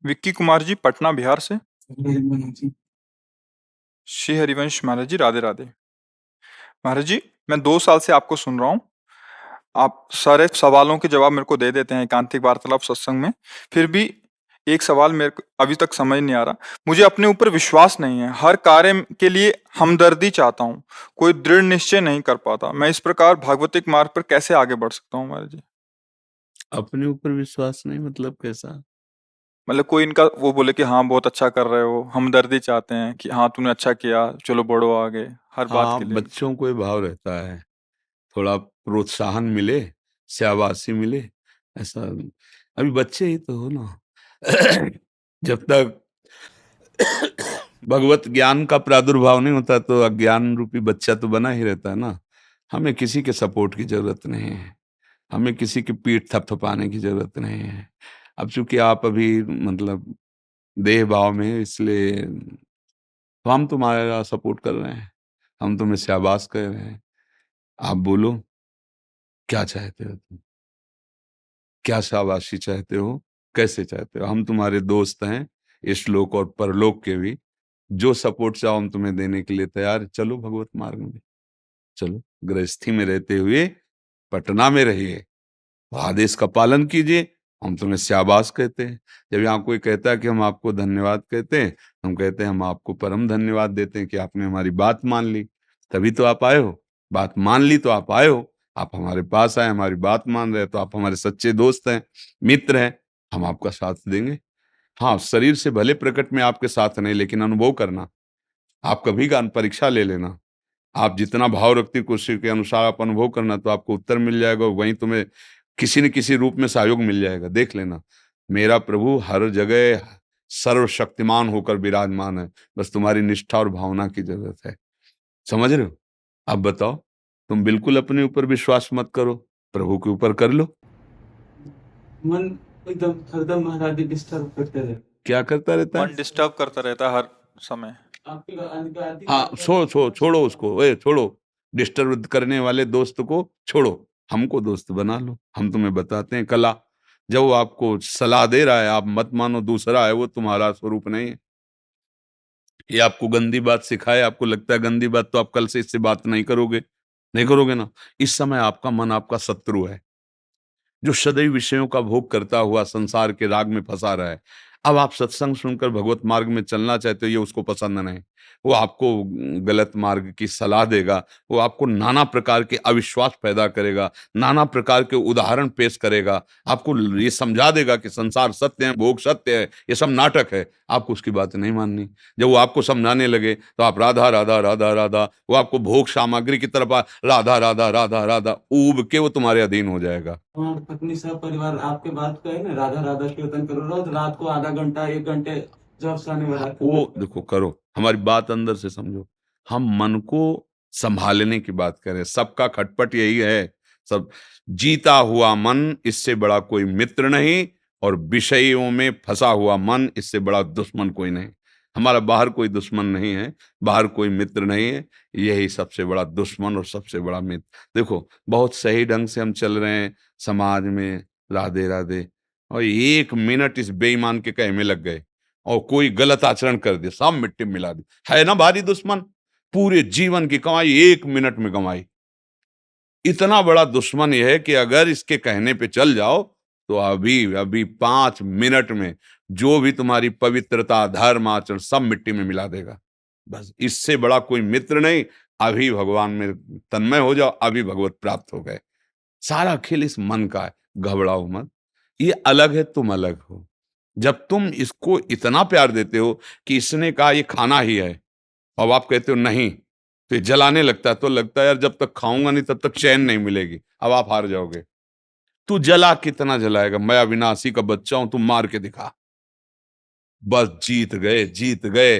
विक्की कुमार जी, पटना बिहार से। जी। श्री हरिवंश महाराज जी, राधे राधे। महाराज जी, मैं 2 साल से आपको सुन रहा हूँ। आप सारे सवालों के जवाब मेरे को दे देते हैं एकांतिक वार्तालाप सत्संग में। फिर भी एक सवाल मेरे को अभी तक समझ नहीं आ रहा। मुझे अपने ऊपर विश्वास नहीं है। हर कार्य के लिए हमदर्दी चाहता हूँ, कोई दृढ़ निश्चय नहीं कर पाता। मैं इस प्रकार भागवतिक मार्ग पर कैसे आगे बढ़ सकता हूँ महाराज जी? अपने ऊपर विश्वास नहीं मतलब कैसा? मतलब कोई इनका वो बोले कि हाँ बहुत अच्छा कर रहे हो, हमदर्दी चाहते हैं कि हाँ तूने अच्छा किया, चलो बढ़ो आगे, हर बात हाँ, के लिए। बच्चों को ये भाव रहता है, थोड़ा प्रोत्साहन मिले, शाबाशी मिले, ऐसा। अभी बच्चे ही तो हो ना। जब तक भगवत ज्ञान का प्रादुर्भाव नहीं होता तो अज्ञान रूपी बच्चा तो बना ही रहता है ना। हमें किसी के सपोर्ट की जरूरत नहीं है, हमें किसी की पीठ थपथपाने की जरूरत नहीं है। अब चूंकि आप अभी मतलब देह भाव में हैं, इसलिए तो हम तुम्हारा सपोर्ट कर रहे हैं, हम तुम्हें शाबाश कर रहे हैं। आप बोलो, क्या चाहते हो तुम? क्या शाबाशी चाहते हो? कैसे चाहते हो? हम तुम्हारे दोस्त हैं, इस लोक और परलोक के भी। जो सपोर्ट चाहो हम तुम्हें देने के लिए तैयार हैं। चलो भगवत मार्ग में चलो, गृहस्थी में रहते हुए पटना में रहिए, आदेश का पालन कीजिए, हम तुम्हें शाबाश कहते हैं। जब यहाँ कोई कहता है कि हम आपको धन्यवाद कहते हैं, हम कहते हैं हम आपको परम धन्यवाद देते हैं कि आपने हमारी बात मान ली, तभी तो आप आए हो। बात मान ली तो आप आए हो, आप हमारे पास आए, हमारी बात मान रहे, तो आप हमारे सच्चे दोस्त हैं, मित्र हैं, हम आपका साथ देंगे। हाँ, शरीर से भले प्रकट में आपके साथ नहीं, लेकिन अनुभव करना, आप कभी का परीक्षा ले लेना। आप जितना भाव रखती कुर्सी के अनुसार आप अनुभव करना, तो आपको उत्तर मिल जाएगा, वहीं तुम्हें किसी न किसी रूप में सहयोग मिल जाएगा। देख लेना, मेरा प्रभु हर जगह सर्वशक्तिमान होकर विराजमान है, बस तुम्हारी निष्ठा और भावना की जरूरत है। समझ रहे हो? अब बताओ, तुम बिल्कुल अपने ऊपर विश्वास मत करो, प्रभु के ऊपर कर लो। मन एकदम हरदम महाराज डिस्टर्ब करते रहे। क्या करता रहता मन है? डिस्टर्ब करता रहता है हर समय। हाँ, छोड़ो उसको, छोड़ो, डिस्टर्ब करने वाले दोस्त को छोड़ो, हमको दोस्त बना लो। हम तुम्हें बताते हैं कला। जब वो आपको सलाह दे रहा है, आप मत मानो, दूसरा है, वो तुम्हारा स्वरूप नहीं है। ये आपको गंदी बात सिखाए, आपको लगता है गंदी बात, तो आप कल से इससे बात नहीं करोगे, नहीं करोगे ना। इस समय आपका मन आपका शत्रु है, जो सदैव विषयों का भोग करता हुआ संसार के राग में फंसा रहा है। अब आप सत्संग सुनकर भगवत मार्ग में चलना चाहते हो, ये उसको पसंद नहीं। वो आपको गलत मार्ग की सलाह देगा, वो आपको नाना प्रकार के अविश्वास पैदा करेगा, नाना प्रकार के उदाहरण पेश करेगा, आपको ये समझा देगा कि संसार सत्य है, भोग सत्य है, ये सब नाटक है। आपको उसकी बात नहीं माननी। जब वो आपको समझाने लगे तो आप राधा राधा राधा राधा, वो आपको भोग सामग्री की तरफ राधा राधा राधा राधा ऊब के वो तुम्हारे अधीन हो जाएगा। हमारे पत्नी सब परिवार आपके बात कहे ना, राधा राधा कीर्तन करो रोज रात को आधा घंटा 1 घंटे जब सोने वाला वो देखो करो, हमारी बात अंदर से समझो। हम मन को संभालने की बात करें, सबका खटपट यही है। सब जीता हुआ मन, इससे बड़ा कोई मित्र नहीं, और विषयों में फंसा हुआ मन, इससे बड़ा दुश्मन कोई नहीं। हमारा बाहर कोई दुश्मन नहीं है, बाहर कोई मित्र नहीं है, यही सबसे बड़ा दुश्मन और सबसे बड़ा मित्र। देखो, बहुत सही ढंग से हम चल रहे हैं समाज में, राधे राधे, और 1 मिनट इस बेईमान के कहे में लग गए और कोई गलत आचरण कर दे, सब मिट्टी में मिला दे। है ना भारी दुश्मन, पूरे जीवन की कमाई 1 मिनट में कमाई। इतना बड़ा दुश्मन यह है कि अगर इसके कहने पे चल जाओ तो अभी अभी 5 मिनट में जो भी तुम्हारी पवित्रता, धर्म, आचरण सब मिट्टी में मिला देगा। बस इससे बड़ा कोई मित्र नहीं। अभी भगवान में तन्मय हो जाओ, अभी भगवत प्राप्त हो गए। सारा खेल इस मन का है, घबराओ मत। ये अलग है, तुम अलग हो। जब तुम इसको इतना प्यार देते हो कि इसने कहा ये खाना ही है, और आप कहते हो नहीं, तो ये जलाने लगता है, तो लगता है यार जब तक खाऊंगा नहीं तब तक चैन नहीं मिलेगी। अब आप हार जाओगे। तू जला कितना जलाएगा? मैं अविनाशी का बच्चा हूं, तू मार के दिखा। बस जीत गए, जीत गए।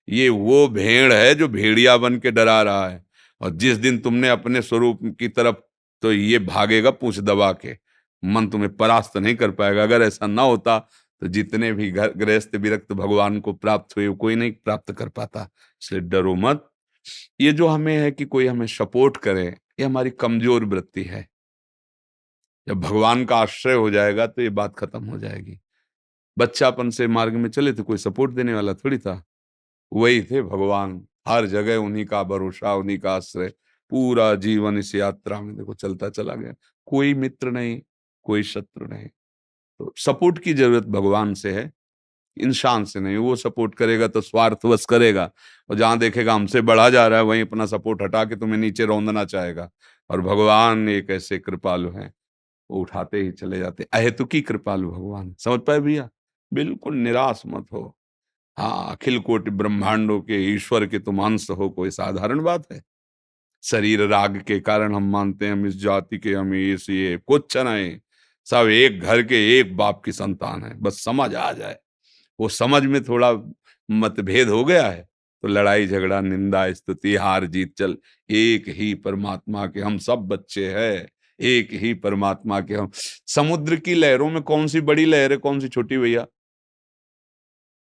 ये वो भेड़ है जो भेड़िया बन के डरा रहा है, और जिस दिन तुमने अपने स्वरूप की तरफ, तो ये भागेगा पूंछ दबा के। मन तुम्हें परास्त नहीं कर पाएगा। अगर ऐसा ना होता तो जितने भी घर गृहस्थ विरक्त भगवान को प्राप्त हुए, वो कोई नहीं प्राप्त कर पाता। इसलिए डरो मत। ये जो हमें है कि कोई हमें सपोर्ट करे, ये हमारी कमजोर वृत्ति है। जब भगवान का आश्रय हो जाएगा तो ये बात खत्म हो जाएगी। बच्चापन से मार्ग में चले थे, कोई सपोर्ट देने वाला थोड़ी था। वही थे भगवान, हर जगह उन्हीं का भरोसा, उन्हीं का आश्रय। पूरा जीवन इस यात्रा में देखो चलता चला गया, कोई मित्र नहीं, कोई शत्रु नहीं। तो सपोर्ट की जरूरत भगवान से है, इंसान से नहीं। वो सपोर्ट करेगा तो स्वार्थवश करेगा, और जहां देखेगा हमसे बढ़ा जा रहा है वहीं अपना सपोर्ट हटा के तुम्हें नीचे रौंदना चाहेगा। और भगवान एक ऐसे कृपालु हैं, वो उठाते ही चले जाते। अहेतुकी कृपालु भगवान, समझ पाए भैया? बिल्कुल निराश मत हो। हाँ, अखिल कोटि ब्रह्मांडों के ईश्वर के तुम अंश हो, कोई साधारण बात है? शरीर राग के कारण हम मानते हैं हम इस जाति के, हम ये कुछ नहीं। सब एक घर के एक बाप की संतान है, बस समझ आ जाए। वो समझ में थोड़ा मतभेद हो गया है तो लड़ाई झगड़ा निंदा स्तुति हार जीत चल। एक ही परमात्मा के हम सब बच्चे हैं, एक ही परमात्मा के हम। समुद्र की लहरों में कौन सी बड़ी लहर है, कौन सी छोटी भैया?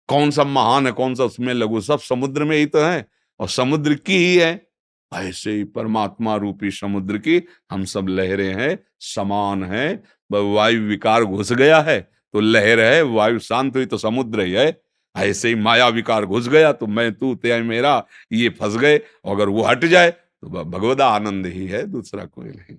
कौन सा महान है, कौन सा उसमें लघु? सब समुद्र में ही तो है, और समुद्र की ही है। ऐसे ही परमात्मा रूपी समुद्र की हम सब लहरें हैं, समान है। वायु विकार घुस गया है तो लहर है, वायु शांत हुई तो समुद्र ही है। ऐसे ही माया विकार घुस गया तो मैं तू ते मेरा, ये फंस गए। अगर वो हट जाए तो भगवदा आनंद ही है, दूसरा कोई नहीं।